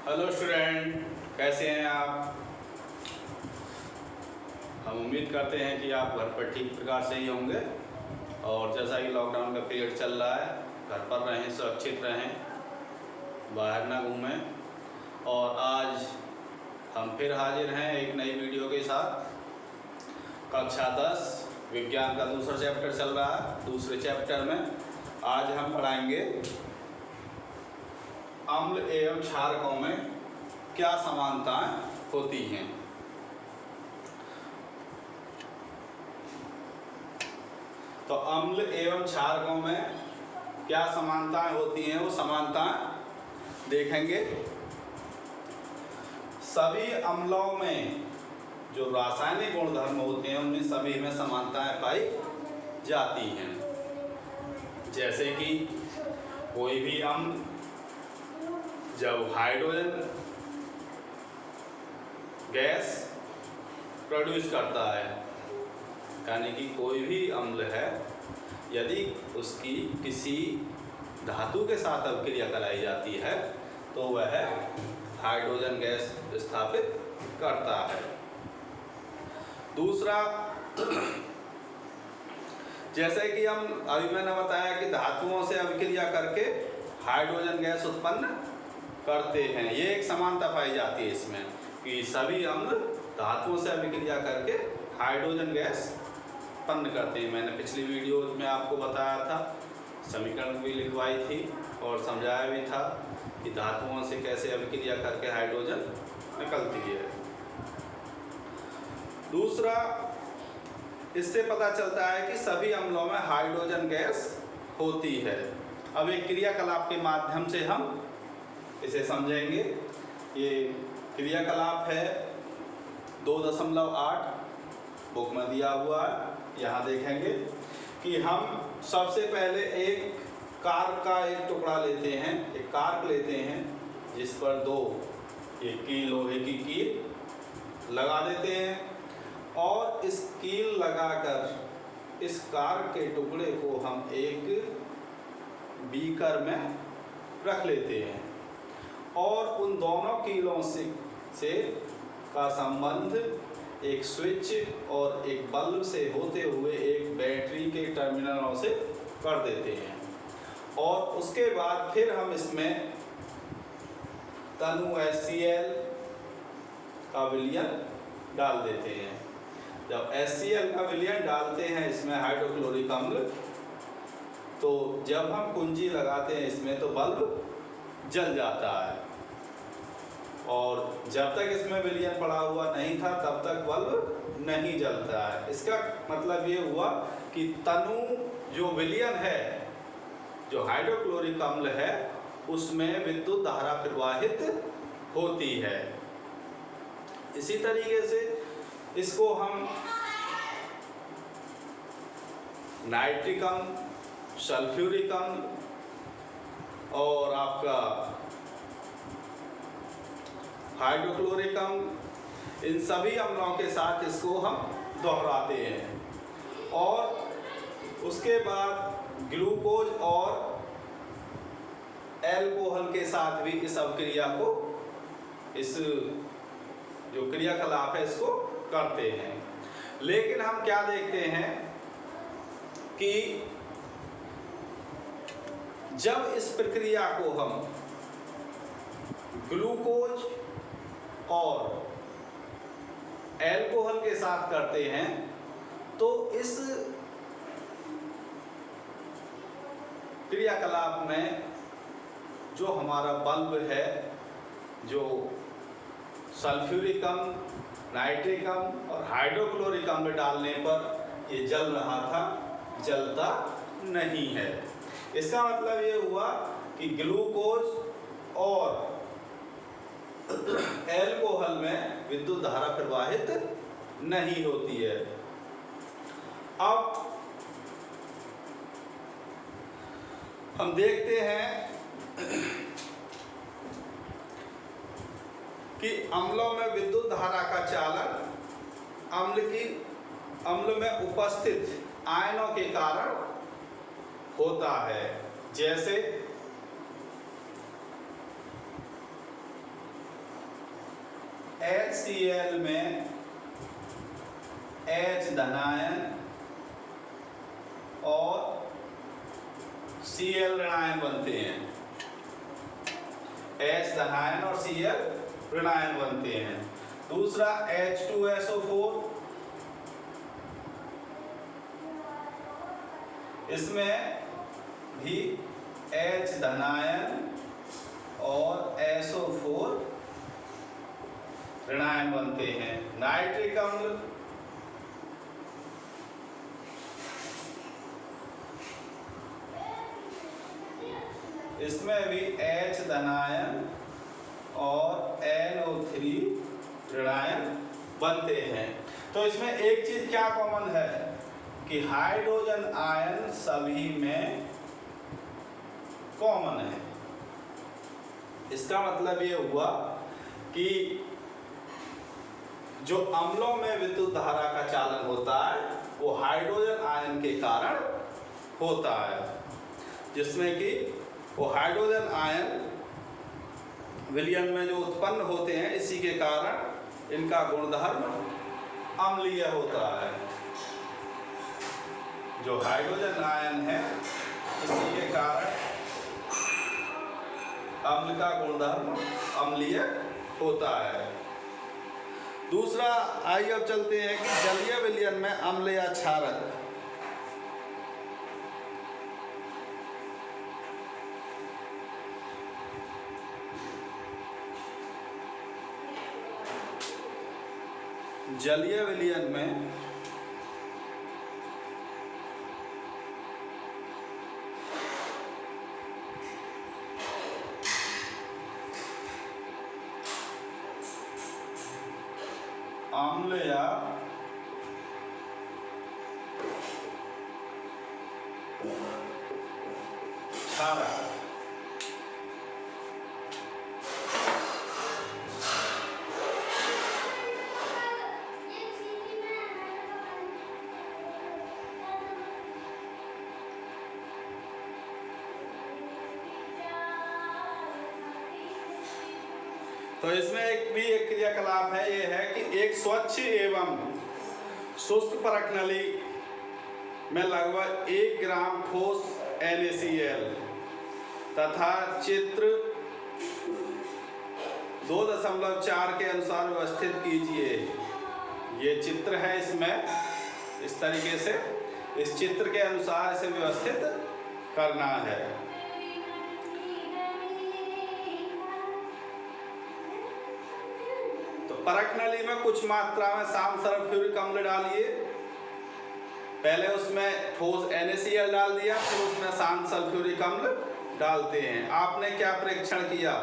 Hello student, कैसे हैं आप। हम उम्मीद करते हैं कि आप घर पर ठीक प्रकार से ही होंगे और जैसा कि लॉकडाउन का पीरियड चल रहा है, घर पर रहें, सुरक्षित रहें, बाहर ना घूमें। और आज हम फिर हाजिर हैं एक नई वीडियो के साथ। कक्षा 10 विज्ञान का दूसरा चैप्टर चल रहा है। दूसरे चैप्टर में आज हम पढ़ाएंगे अम्ल एवं क्षारकों में क्या समानताएं होती हैं। तो अम्ल एवं क्षारकों में क्या समानताएं होती हैं, वो समानताएं देखेंगे। सभी अम्लों में जो रासायनिक गुणधर्म होते हैं उनमें सभी में समानताएं पाई जाती हैं। जैसे कि कोई भी अम्ल जब हाइड्रोजन गैस प्रोड्यूस करता है, यानी कि कोई भी अम्ल है, यदि उसकी किसी धातु के साथ अभिक्रिया कराई जाती है तो वह हाइड्रोजन गैस स्थापित करता है। दूसरा, जैसे कि हम अभी मैंने बताया कि धातुओं से अभिक्रिया करके हाइड्रोजन गैस उत्पन्न करते हैं, ये एक समानता पाई जाती है इसमें कि सभी अम्ल धातुओं से अभिक्रिया करके हाइड्रोजन गैस उत्पन्न करते हैं। मैंने पिछली वीडियो में आपको बताया था, समीकरण भी लिखवाई थी और समझाया भी था कि धातुओं से कैसे अभिक्रिया करके हाइड्रोजन निकलती है। दूसरा, इससे पता चलता है कि सभी अम्लों में हाइड्रोजन गैस होती है। अब एक क्रियाकलाप के माध्यम से हम इसे समझेंगे। ये क्रियाकलाप है 2.8 बुक में दिया हुआ है। यहाँ देखेंगे कि हम सबसे पहले एक कार्क का एक टुकड़ा लेते हैं, एक कार्क लेते हैं जिस पर दो एक कील, लोहे की कील लगा देते हैं और इस कील लगाकर इस कार्क के टुकड़े को हम एक बीकर में रख लेते हैं और उन दोनों कीलों से का संबंध एक स्विच और एक बल्ब से होते हुए एक बैटरी के टर्मिनलों से कर देते हैं। और उसके बाद फिर हम इसमें तनु HCl का विलयन डाल देते हैं। जब HCl का विलयन डालते हैं इसमें हाइड्रोक्लोरिक अम्ल, तो जब हम कुंजी लगाते हैं इसमें तो बल्ब जल जाता है और जब तक इसमें विलयन पड़ा हुआ नहीं था तब तक बल्ब नहीं जलता है। इसका मतलब ये हुआ कि तनु जो विलयन है, जो हाइड्रोक्लोरिक अम्ल है, उसमें विद्युत धारा प्रवाहित होती है। इसी तरीके से इसको हम नाइट्रिक अम्ल, सल्फ्यूरिक अम्ल और आपका हाइड्रोक्लोरिक अम्ल, इन सभी अम्लों के साथ इसको हम दोहराते हैं और उसके बाद ग्लूकोज और एल्कोहल के साथ भी इस अभिक्रिया को, इस जो क्रियाकलाप है इसको करते हैं। लेकिन हम क्या देखते हैं कि जब इस प्रक्रिया को हम ग्लूकोज और एल्कोहल के साथ करते हैं तो इस क्रियाकलाप में जो हमारा बल्ब है, जो सल्फ्यूरिक अम्ल, नाइट्रिक अम्ल और हाइड्रोक्लोरिक अम्ल डालने पर ये जल रहा था, जलता नहीं है। इसका मतलब ये हुआ कि ग्लूकोज और एल्कोहल में विद्युत धारा प्रवाहित नहीं होती है। अब हम देखते हैं कि अम्लों में विद्युत धारा का चालन अम्ल में उपस्थित आयनों के कारण होता है। जैसे HCl में H धनायन और Cl ऋणायन बनते हैं। H धनायन और Cl ऋणायन बनते हैं। दूसरा H2SO4, इसमें भी H धनायन और SO4 ऋणायन बनते हैं। नाइट्रिक अम्ल, इसमें भी H धनायन और NO3 ऋणायन बनते हैं। तो इसमें एक चीज क्या कॉमन है कि हाइड्रोजन आयन सभी में कॉमन है। इसका मतलब ये हुआ कि जो अम्लों में विद्युत धारा का चालन होता है वो हाइड्रोजन आयन के कारण होता है, जिसमें कि वो हाइड्रोजन आयन विलयन में जो उत्पन्न होते हैं इसी के कारण इनका गुणधर्म अम्लीय होता है। जो हाइड्रोजन आयन है इसी के कारण अम्ल का गुणधर्म अम्लीय होता है। दूसरा, आइए अब चलते हैं कि जलीय विलयन में अम्ल या क्षारक। जलीय विलयन में अम्ल या क्षारक तो इसमें एक क्रियाकलाप है, ये है कि एक स्वच्छ एवं शुष्क परख नली में लगभग 1 ग्राम ठोस NaCl तथा चित्र 2.4 के अनुसार व्यवस्थित कीजिए। ये चित्र है, इसमें इस तरीके से इस चित्र के अनुसार इसे व्यवस्थित करना है। परख नली में कुछ मात्रा में शांत सल्फ्यूरिक अम्ल डालिए। पहले उसमें ठोस NaCl डाल दिया, फिर उसमें शांत सल्फ्यूरिक अम्ल डालते हैं। आपने क्या परीक्षण किया?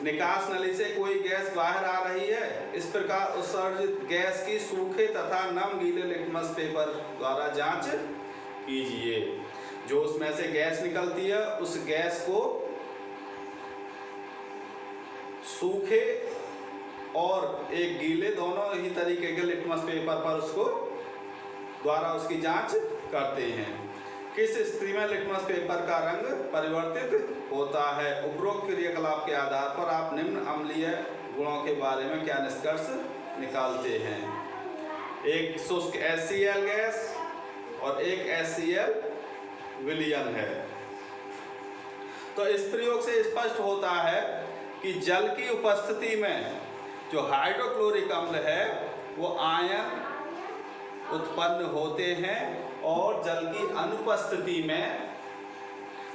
निकास नली से कोई गैस बाहर आ रही है, इस प्रकार उत्सर्जित गैस की सूखे तथा नम गीले लिटमस पेपर द्वारा जांच कीजिए। जो उसमें से गैस निकलती है उस गैस को सूखे और एक गीले दोनों ही तरीके के लिटमस पेपर पर उसको द्वारा उसकी जांच करते हैं। किस स्थिति में लिटमस पेपर का रंग परिवर्तित होता है? उपरोक्त क्रियाकलाप के आधार पर आप निम्न अम्लीय गुणों के बारे में क्या निष्कर्ष निकालते हैं? एक शुष्क HCl गैस और एक HCl विलयन है। तो इस प्रयोग से स्पष्ट होता है कि जल की उपस्थिति में जो हाइड्रोक्लोरिक अम्ल है वो आयन उत्पन्न होते हैं और जल की अनुपस्थिति में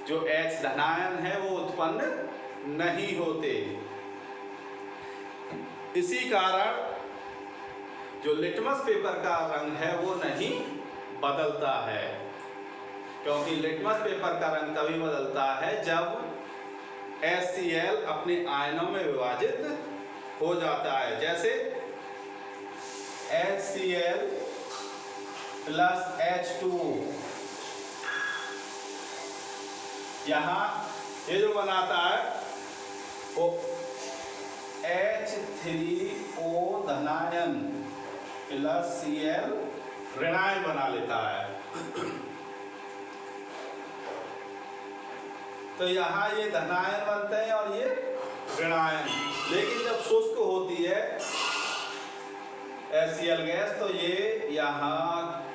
जो H धनायन है वो उत्पन्न नहीं होते। इसी कारण जो लिटमस पेपर का रंग है वो नहीं बदलता है, क्योंकि लिटमस पेपर का रंग तभी बदलता है जब HCl अपने आयनों में विभाजित हो जाता है। जैसे HCl प्लस H2, यहाँ ये जो बनाता है वो H3O धनायन प्लस Cl ऋणायन बना लेता है। तो यहाँ ये धनायन बनते हैं और ये ऋणायन। लेकिन जब शुष्क होती है HCl गैस, तो ये यहाँ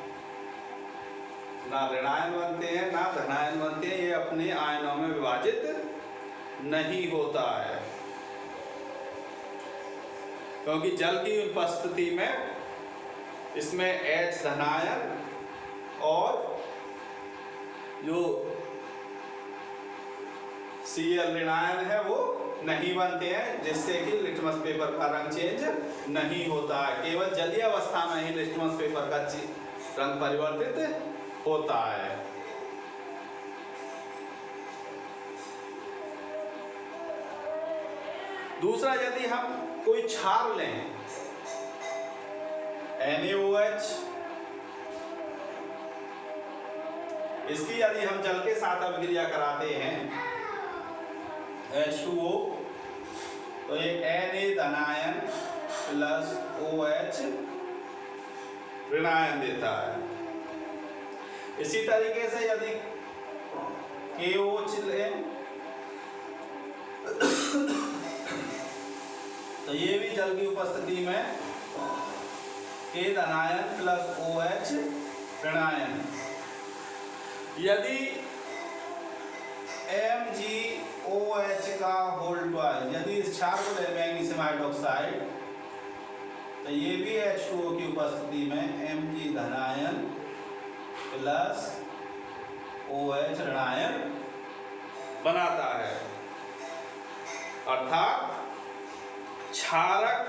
ना ऋणायन बनते हैं ना धनायन बनते हैं, ये अपने आयनों में विभाजित नहीं होता है, क्योंकि जल की उपस्थिति में इसमें H धनायन और जो Cl ऋणायन है वो नहीं बनते हैं, जिससे कि लिटमस पेपर का रंग चेंज नहीं होता है। केवल जलीय अवस्था में ही लिटमस पेपर का रंग परिवर्तित होता है। दूसरा, यदि हम कोई क्षार लें NaOH, इसकी यदि हम जल के साथ अभिक्रिया कराते हैं H2O, तो ये Na धनायन प्लस OH ऋणायन देता है। इसी तरीके से यदि KOH लें तो ये भी जल की उपस्थिति में K धनायन प्लस OH ऋणायन। यदि MgOH का होल ट्वाइस, यदि इस क्षार को ले मैग्नीशियम हाइड्रोक्साइड, तो ये भी H2O की उपस्थिति में Mg धनायन प्लस OH ऋणायन बनाता है। अर्थात क्षारक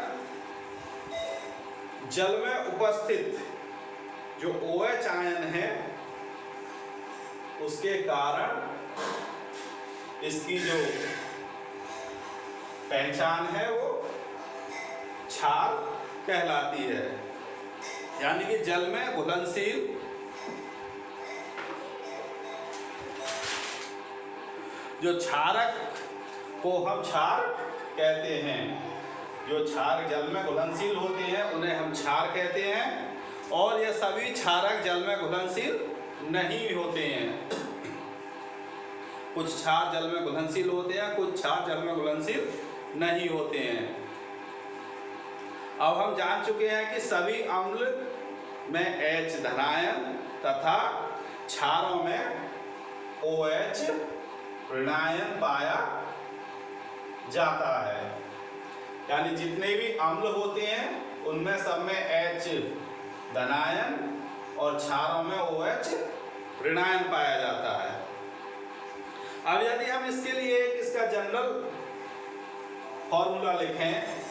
जल में उपस्थित जो OH आयन है उसके कारण इसकी जो पहचान है वो क्षार कहलाती है। यानी कि जल में घुलनशील जो क्षारक को हम क्षार कहते हैं, जो क्षार जल में घुलनशील होते हैं उन्हें हम क्षार कहते हैं, और ये सभी क्षारक जल में घुलनशील नहीं होते हैं। कुछ क्षार जल में घुलनशील होते हैं, कुछ क्षार जल में घुलनशील नहीं होते हैं। अब हम जान चुके हैं कि सभी अम्ल में H धनायन तथा क्षारों में OH ऋणायन पाया जाता है। यानी जितने भी अम्ल होते हैं उनमें सब में H धनायन और क्षारों में OH ऋणायन पाया जाता है। अब यदि हम इसके लिए इसका जनरल फॉर्मूला लिखें,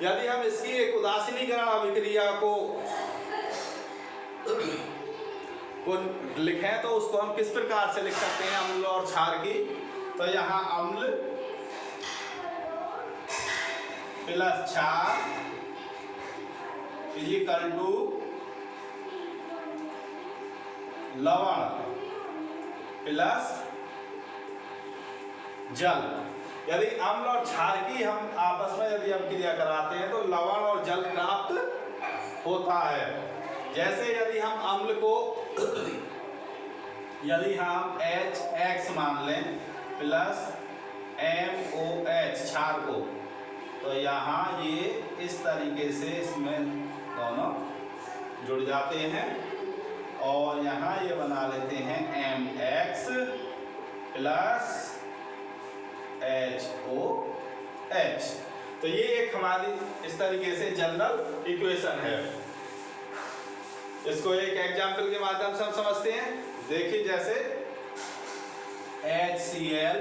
यदि हम इसकी एक उदासीनीकरण अभिक्रिया को लिखें तो उसको हम किस प्रकार से लिख सकते हैं अम्ल और क्षार की। तो यहाँ अम्ल प्लस क्षार इक्वल टू लवण प्लस जल। यदि अम्ल और क्षार की हम आपस में यदि अभिक्रिया कराते हैं तो लवण और जल प्राप्त होता है। जैसे यदि हम अम्ल को यदि हम HX मान लें प्लस MOH क्षार को, तो यहाँ ये इस तरीके से इसमें दोनों जुड़ जाते हैं और यहाँ ये बना लेते हैं MX प्लस HOH। तो ये एक हमारी इस तरीके से जनरल इक्वेशन है। इसको एक एग्जाम्पल के माध्यम से हम समझते हैं। देखिए जैसे HCl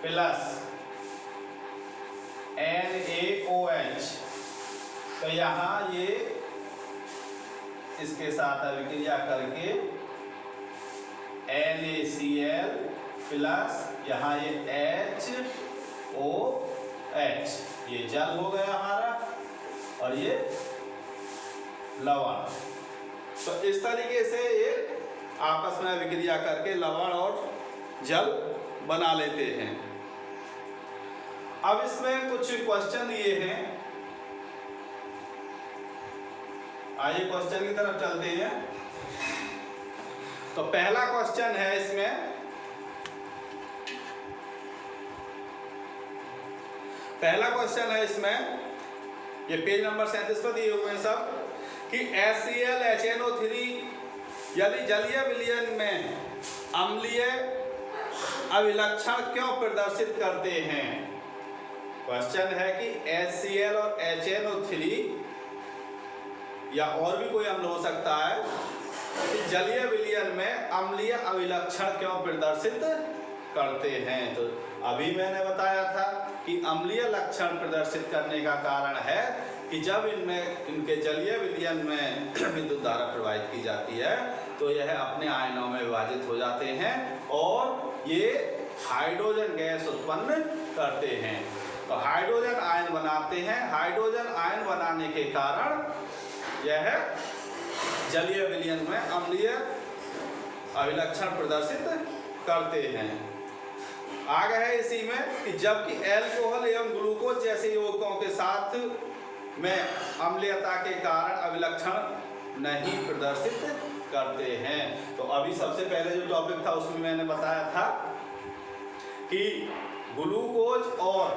प्लस NaOH, तो यहाँ ये इसके साथ अभिक्रिया करके NaCl प्लस यहाँ ये HOH, ये जल हो गया हमारा और ये लवण। तो इस तरीके से ये आपस में अभिक्रिया करके लवण और जल बना लेते हैं। अब इसमें कुछ क्वेश्चन ये हैं, आइए क्वेश्चन की तरफ चलते हैं। तो पहला क्वेश्चन है इसमें पहला क्वेश्चन है इसमें, ये पेज नंबर 37 पर दिए हुए हैं सब, कि HCl HNO3 यदि जलीय विलयन में अम्लीय अभिलक्षण क्यों प्रदर्शित करते हैं। क्वेश्चन है कि HCl और HNO3 या और भी कोई अम्ल हो सकता है कि जलीय विलयन में अम्लीय अभिलक्षण क्यों प्रदर्शित करते हैं। तो अभी मैंने बताया था कि अम्लीय लक्षण प्रदर्शित करने का कारण है कि जब इनमें इनके जलीय विलयन में विद्युत धारा प्रवाहित की जाती है तो यह अपने आयनों में विभाजित हो जाते हैं और ये हाइड्रोजन गैस उत्पन्न करते हैं। तो हाइड्रोजन आयन बनाते हैं। हाइड्रोजन आयन बनाने के कारण यह जलीय विलयन में अम्लीय अभिलक्षण प्रदर्शित करते हैं। आगे है इसी में कि जबकि अल्कोहल एवं ग्लूकोज जैसे यौगिकों के साथ में अम्लीयता के कारण अभिलक्षण नहीं प्रदर्शित करते हैं। तो अभी सबसे पहले जो टॉपिक था उसमें मैंने बताया था कि ग्लूकोज और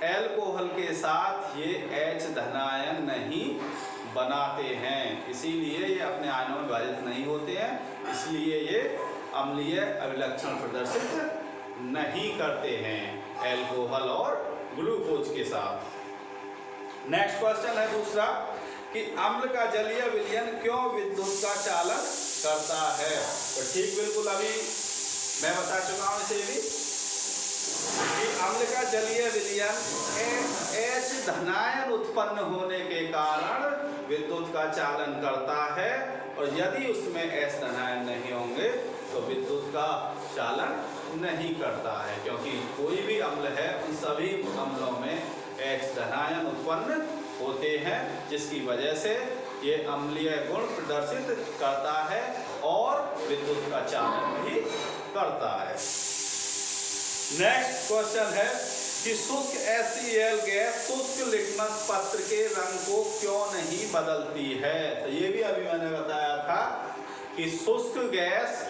अल्कोहल के साथ ये H धनायन नहीं बनाते हैं, इसीलिए ये अपने आयनों में विभाजित नहीं होते हैं, इसलिए ये अम्लीय अभिलक्षण प्रदर्शित नहीं करते हैं अल्कोहल और ग्लूकोज के साथ। नेक्स्ट क्वेश्चन है दूसरा कि अम्ल का जलीय विलयन क्यों विद्युत का चालन करता है। तो ठीक बिल्कुल अभी मैं बता चुका हूं इसे भी कि अम्ल का जलीय विलयन H धनायन उत्पन्न होने के कारण विद्युत का चालन करता है और यदि उसमें H धनायन नहीं होंगे तो विद्युत का चालन नहीं करता है, क्योंकि कोई भी अम्ल है उन सभी अम्लों में H धनायन उत्पन्न होते हैं जिसकी वजह से ये अम्लीय गुण प्रदर्शित करता है और विद्युत का चालन भी करता है। नेक्स्ट क्वेश्चन है कि शुष्क HCl गैस शुष्क लिटमस पत्र के रंग को क्यों नहीं बदलती है। तो ये भी अभी मैंने बताया था कि शुष्क गैस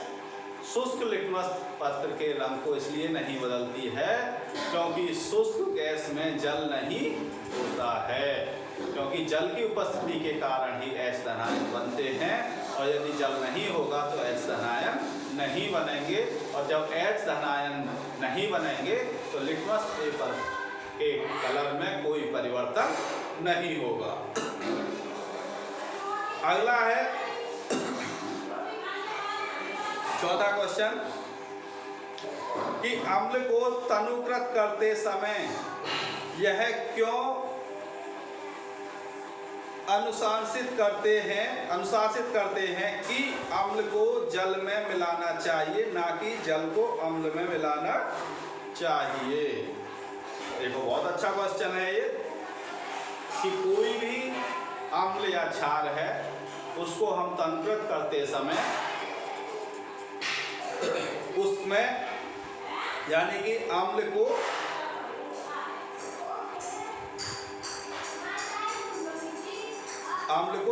शुष्क लिटमस पत्र के रंग को इसलिए नहीं बदलती है क्योंकि शुष्क गैस में जल नहीं होता है, क्योंकि जल की उपस्थिति के कारण ही H धनायन बनते हैं और यदि जल नहीं होगा तो H धनायन नहीं बनेंगे और जब H धनायन नहीं बनेंगे तो लिटमस पेपर के कलर में कोई परिवर्तन नहीं होगा। अगला है चौथा क्वेश्चन कि अम्ल को तनुकृत करते समय यह क्यों अनुशासित करते हैं कि अम्ल को जल में मिलाना चाहिए, ना कि जल को अम्ल में मिलाना चाहिए। देखो बहुत अच्छा क्वेश्चन है ये कि कोई भी अम्ल या क्षार है उसको हम तनुकृत करते समय उसमें यानी कि अम्ल को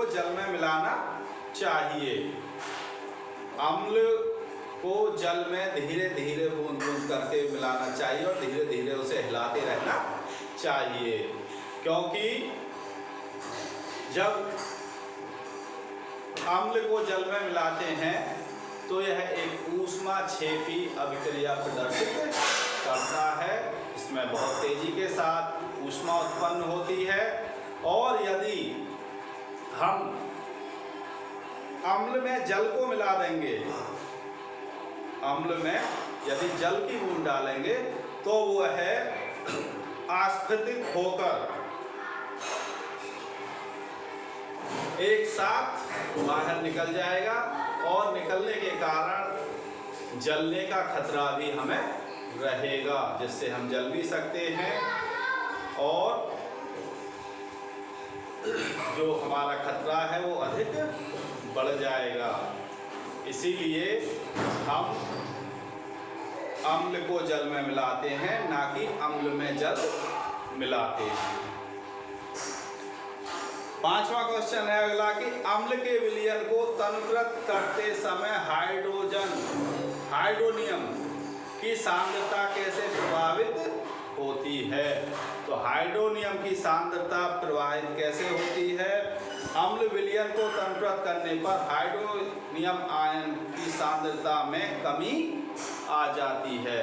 जल में मिलाना चाहिए। अम्ल को जल में धीरे धीरे बूंद बूंद करके मिलाना चाहिए और धीरे धीरे उसे हिलाते रहना चाहिए, क्योंकि जब अम्ल को जल में मिलाते हैं तो यह एक ऊष्माक्षेपी अभिक्रिया प्रदर्शित करता है। इसमें बहुत तेजी के साथ ऊष्मा उत्पन्न होती है और यदि हम अम्ल में जल को मिला देंगे, अम्ल में यदि जल की बूंद डालेंगे तो वह आस्फादित होकर एक साथ बाहर निकल जाएगा और निकलने के कारण जलने का खतरा भी हमें रहेगा, जिससे हम जल भी सकते हैं और जो हमारा खतरा है वो अधिक बढ़ जाएगा। इसीलिए हम अम्ल को जल में मिलाते हैं, ना कि अम्ल में जल मिलाते हैं। पांचवा क्वेश्चन है अगला कि अम्ल के विलयन को तनुकृत करते समय हाइड्रोनियम की सांद्रता कैसे प्रभावित होती है। तो हाइड्रोनियम की सांद्रता प्रभावित कैसे होती है? अम्ल विलयन को त्वरित करने पर हाइड्रोनियम आयन की सांद्रता में कमी आ जाती है,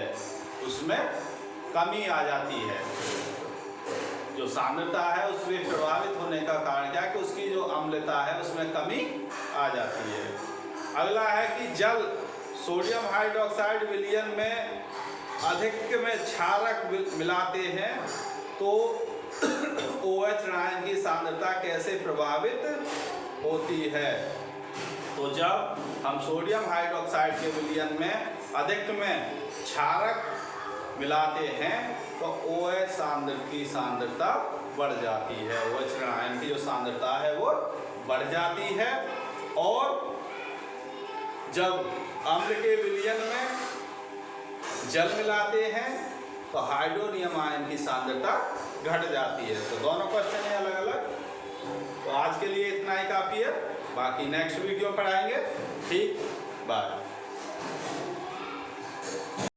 उसमें कमी आ जाती है। जो सांद्रता है उसमें प्रभावित होने का कारण क्या है कि उसकी जो अम्लता है उसमें कमी आ जाती है। अगला है कि जल सोडियम हाइड्रोक्साइड विलयन में अधिक में क्षारक मिलाते हैं तो OH ऋणायन की सांद्रता कैसे प्रभावित होती है? तो जब हम सोडियम हाइड्रोक्साइड के विलयन में अधिक में क्षारक मिलाते हैं तो OH की सांद्रता बढ़ जाती है, OH ऋणायन की जो सांद्रता है वो बढ़ जाती है। और जब अम्ल के विलयन में जल मिलाते हैं तो हाइड्रोनियम आयन की सांद्रता घट जाती है। तो दोनों क्वेश्चन हैं अलग अलग। तो आज के लिए इतना ही काफ़ी है, बाकी नेक्स्ट वीडियो पढ़ाएंगे। ठीक, बाय।